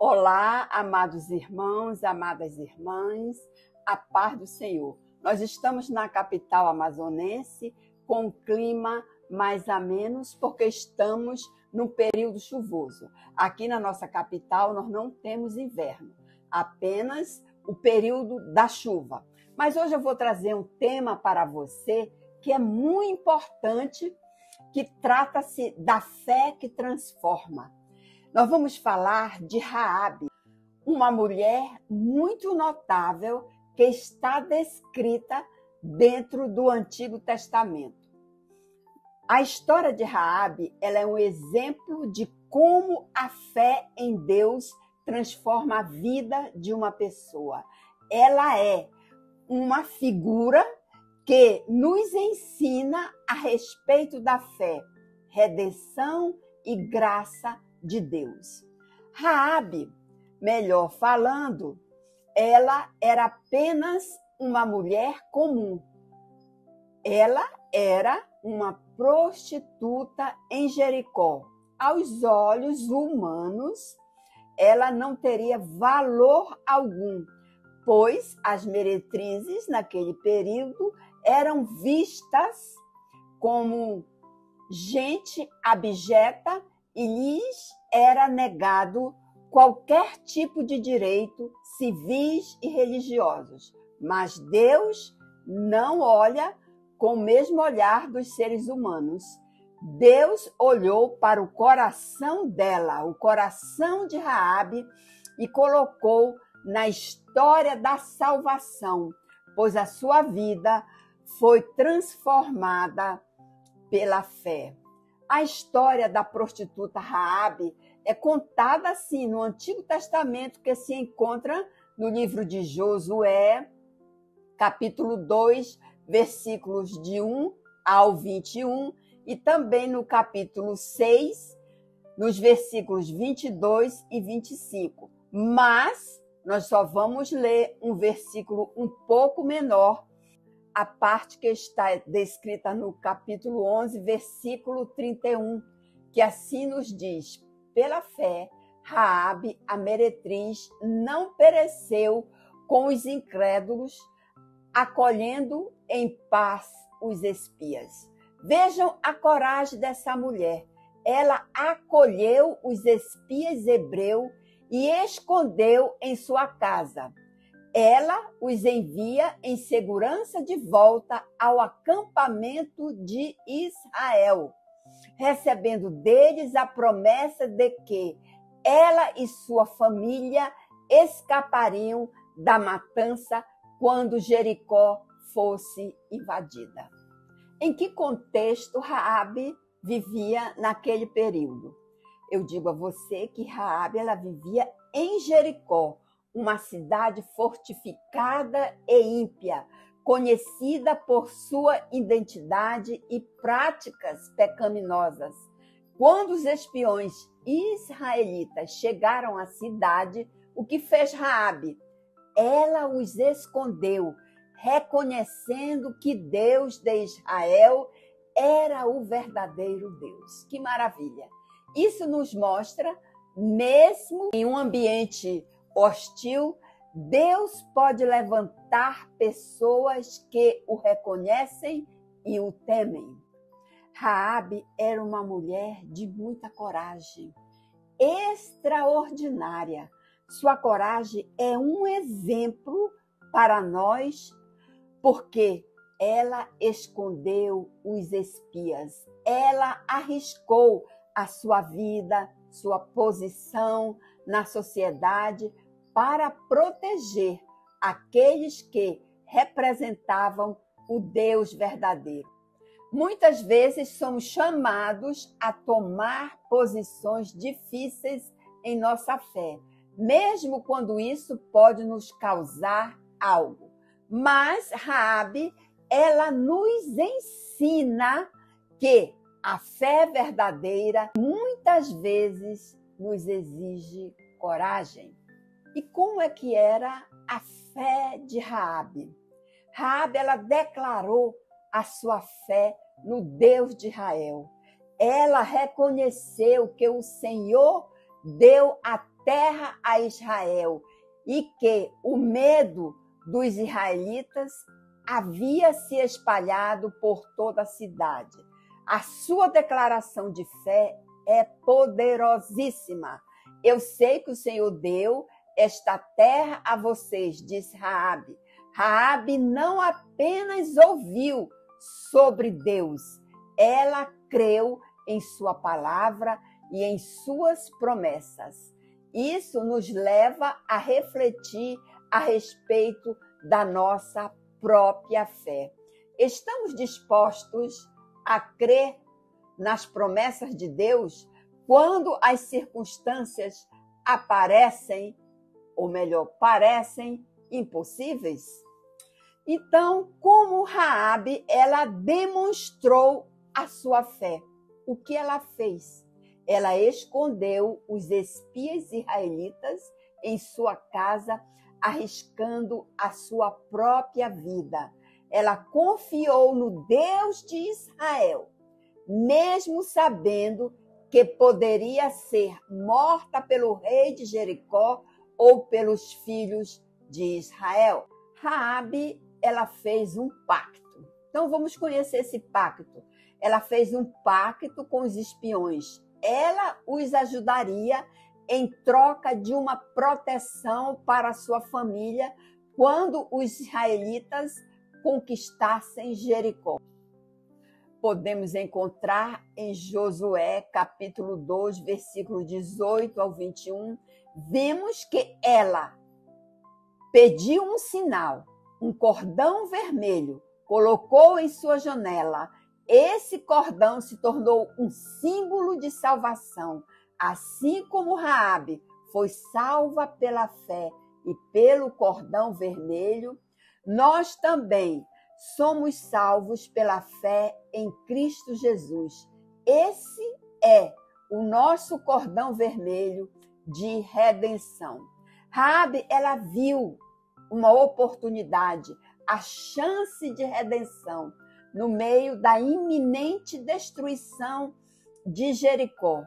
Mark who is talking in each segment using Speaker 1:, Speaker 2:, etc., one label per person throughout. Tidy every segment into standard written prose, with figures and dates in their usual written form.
Speaker 1: Olá, amados irmãos, amadas irmãs, a paz do Senhor. Nós estamos na capital amazonense com um clima mais ameno porque estamos no período chuvoso. Aqui na nossa capital nós não temos inverno, apenas o período da chuva. Mas hoje eu vou trazer um tema para você que é muito importante, que trata-se da fé que transforma. Nós vamos falar de Raabe, uma mulher muito notável que está descrita dentro do Antigo Testamento. A história de Raabe, ela é um exemplo de como a fé em Deus transforma a vida de uma pessoa. Ela é uma figura que nos ensina a respeito da fé, redenção e graça de Deus. Raabe, melhor falando, ela era apenas uma mulher comum. Ela era uma prostituta em Jericó. Aos olhos humanos, ela não teria valor algum, pois as meretrizes naquele período eram vistas como gente abjeta e lhes era negado qualquer tipo de direito civis e religiosos. Mas Deus não olha com o mesmo olhar dos seres humanos. Deus olhou para o coração dela, o coração de Raabe, e colocou na história da salvação, pois a sua vida foi transformada pela fé. A história da prostituta Raabe é contada assim no Antigo Testamento, que se encontra no livro de Josué, capítulo 2, versículos de 1 ao 21, e também no capítulo 6, nos versículos 22 e 25. Mas nós só vamos ler um versículo um pouco menor, a parte que está descrita no capítulo 11, versículo 31, que assim nos diz: pela fé, Raabe, a meretriz, não pereceu com os incrédulos, acolhendo em paz os espias. Vejam a coragem dessa mulher. Ela acolheu os espias hebreus e escondeu em sua casa. Ela os envia em segurança de volta ao acampamento de Israel, recebendo deles a promessa de que ela e sua família escapariam da matança quando Jericó fosse invadida. Em que contexto Raabe vivia naquele período? Eu digo a você que Raabe, ela vivia em Jericó, uma cidade fortificada e ímpia, conhecida por sua identidade e práticas pecaminosas. Quando os espiões israelitas chegaram à cidade, o que fez Raabe? Ela os escondeu, reconhecendo que Deus de Israel era o verdadeiro Deus. Que maravilha! Isso nos mostra, mesmo em um ambiente hostil, Deus pode levantar pessoas que o reconhecem e o temem. Raabe era uma mulher de muita coragem, extraordinária. Sua coragem é um exemplo para nós, porque ela escondeu os espias, ela arriscou a sua vida, sua posição na sociedade para proteger aqueles que representavam o Deus verdadeiro. Muitas vezes somos chamados a tomar posições difíceis em nossa fé, mesmo quando isso pode nos causar algo. Mas Raabe, ela nos ensina que a fé verdadeira muitas vezes nos exige coragem. E como é que era a fé de Raabe? Raabe, ela declarou a sua fé no Deus de Israel. Ela reconheceu que o Senhor deu a terra a Israel e que o medo dos israelitas havia se espalhado por toda a cidade. A sua declaração de fé é poderosíssima. Eu sei que o Senhor deu esta terra a vocês, disse Raabe. Raabe não apenas ouviu sobre Deus, ela creu em sua palavra e em suas promessas. Isso nos leva a refletir a respeito da nossa própria fé. Estamos dispostos a crer nas promessas de Deus quando as circunstâncias aparecem, ou melhor, parecem impossíveis? Então, como Raabe, ela demonstrou a sua fé. O que ela fez? Ela escondeu os espias israelitas em sua casa, arriscando a sua própria vida. Ela confiou no Deus de Israel, mesmo sabendo que poderia ser morta pelo rei de Jericó ou pelos filhos de Israel. Raabe, ela fez um pacto. Então vamos conhecer esse pacto. Ela fez um pacto com os espiões. Ela os ajudaria em troca de uma proteção para a sua família quando os israelitas conquistassem Jericó. Podemos encontrar em Josué, capítulo 2, versículo 18 ao 21, vemos que ela pediu um sinal, um cordão vermelho, colocou em sua janela. Esse cordão se tornou um símbolo de salvação, assim como Raabe foi salva pela fé e pelo cordão vermelho. Nós também somos salvos pela fé em Cristo Jesus. Esse é o nosso cordão vermelho de redenção. Raabe, ela viu uma oportunidade, a chance de redenção no meio da iminente destruição de Jericó.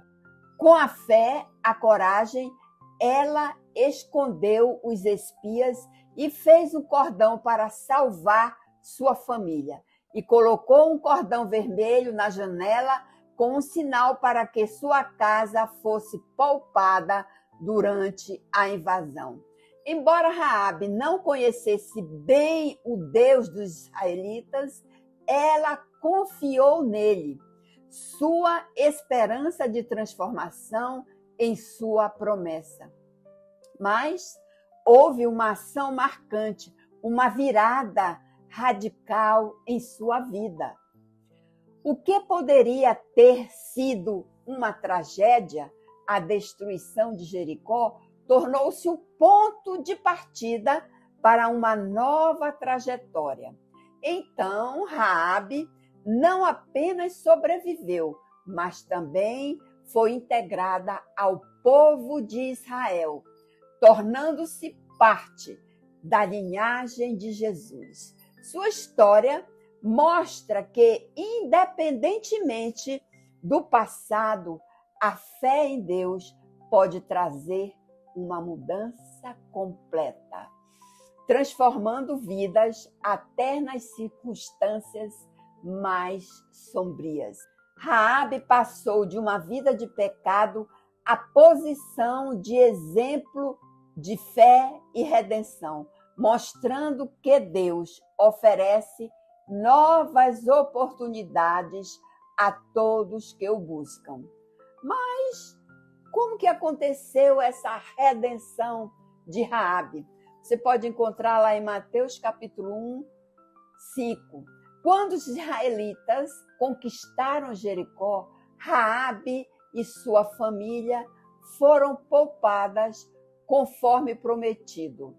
Speaker 1: Com a fé, a coragem, ela escondeu os espias e fez um cordão para salvar sua família. E colocou um cordão vermelho na janela com um sinal para que sua casa fosse poupada durante a invasão. Embora Raabe não conhecesse bem o Deus dos israelitas, ela confiou nele, sua esperança de transformação em sua promessa. Mas houve uma ação marcante, uma virada radical em sua vida. O que poderia ter sido uma tragédia, a destruição de Jericó, tornou-se o ponto de partida para uma nova trajetória. Então, Raabe não apenas sobreviveu, mas também foi integrada ao povo de Israel, tornando-se parte da linhagem de Jesus. Sua história mostra que, independentemente do passado, a fé em Deus pode trazer uma mudança completa, transformando vidas até nas circunstâncias mais sombrias. Raabe passou de uma vida de pecado à posição de exemplo de fé e redenção, mostrando que Deus oferece novas oportunidades a todos que o buscam. Mas como que aconteceu essa redenção de Raabe? Você pode encontrar lá em Mateus capítulo 1, 5. Quando os israelitas conquistaram Jericó, Raabe e sua família foram poupadas conforme prometido.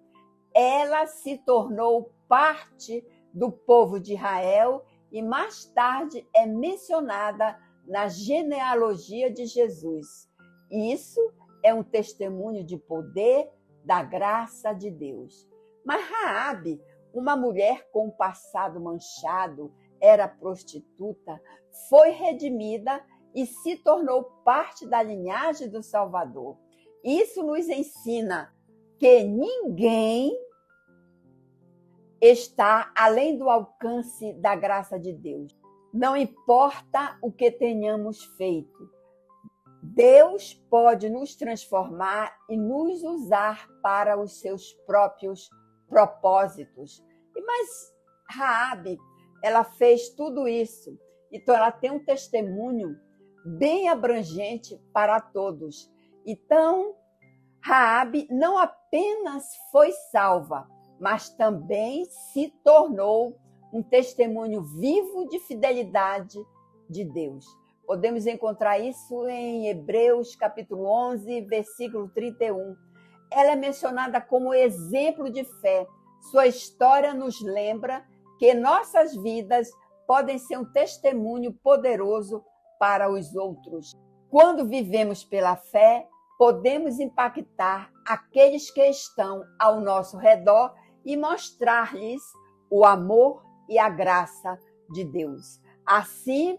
Speaker 1: Ela se tornou parte do povo de Israel e mais tarde é mencionada na genealogia de Jesus. Isso é um testemunho de poder da graça de Deus. Mas Raabe, uma mulher com um passado manchado, era prostituta, foi redimida e se tornou parte da linhagem do Salvador. Isso nos ensina que ninguém está além do alcance da graça de Deus. Não importa o que tenhamos feito, Deus pode nos transformar e nos usar para os seus próprios propósitos. Mas Raabe, ela fez tudo isso. Então ela tem um testemunho bem abrangente para todos. Então, Raabe não apenas foi salva, mas também se tornou um testemunho vivo de fidelidade de Deus. Podemos encontrar isso em Hebreus capítulo 11, versículo 31. Ela é mencionada como exemplo de fé. Sua história nos lembra que nossas vidas podem ser um testemunho poderoso para os outros. Quando vivemos pela fé, podemos impactar aqueles que estão ao nosso redor e mostrar-lhes o amor e a graça de Deus. Assim,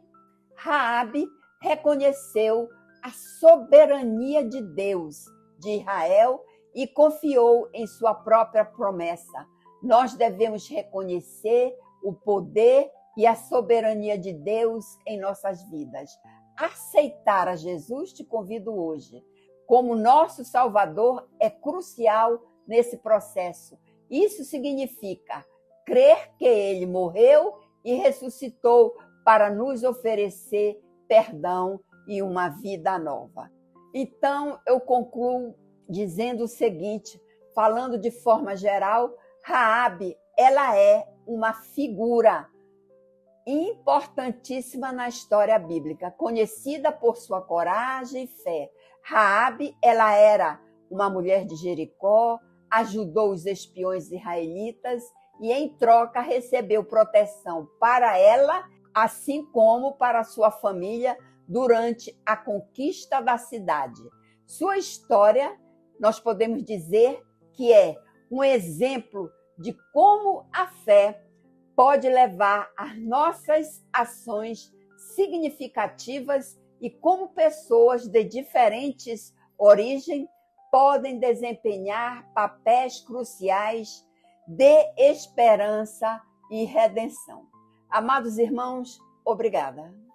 Speaker 1: Raabe reconheceu a soberania de Deus de Israel e confiou em sua própria promessa. Nós devemos reconhecer o poder e a soberania de Deus em nossas vidas. Aceitar a Jesus, te convido hoje, como nosso Salvador, é crucial nesse processo. Isso significa crer que Ele morreu e ressuscitou para nos oferecer perdão e uma vida nova. Então, eu concluo dizendo o seguinte, falando de forma geral, Raabe, ela é uma figura importantíssima na história bíblica, conhecida por sua coragem e fé. Raabe, ela era uma mulher de Jericó, ajudou os espiões israelitas e, em troca, recebeu proteção para ela, assim como para sua família, durante a conquista da cidade. Sua história, nós podemos dizer que é um exemplo de como a fé pode levar as nossas ações significativas e como pessoas de diferentes origens podem desempenhar papéis cruciais de esperança e redenção. Amados irmãos, obrigada.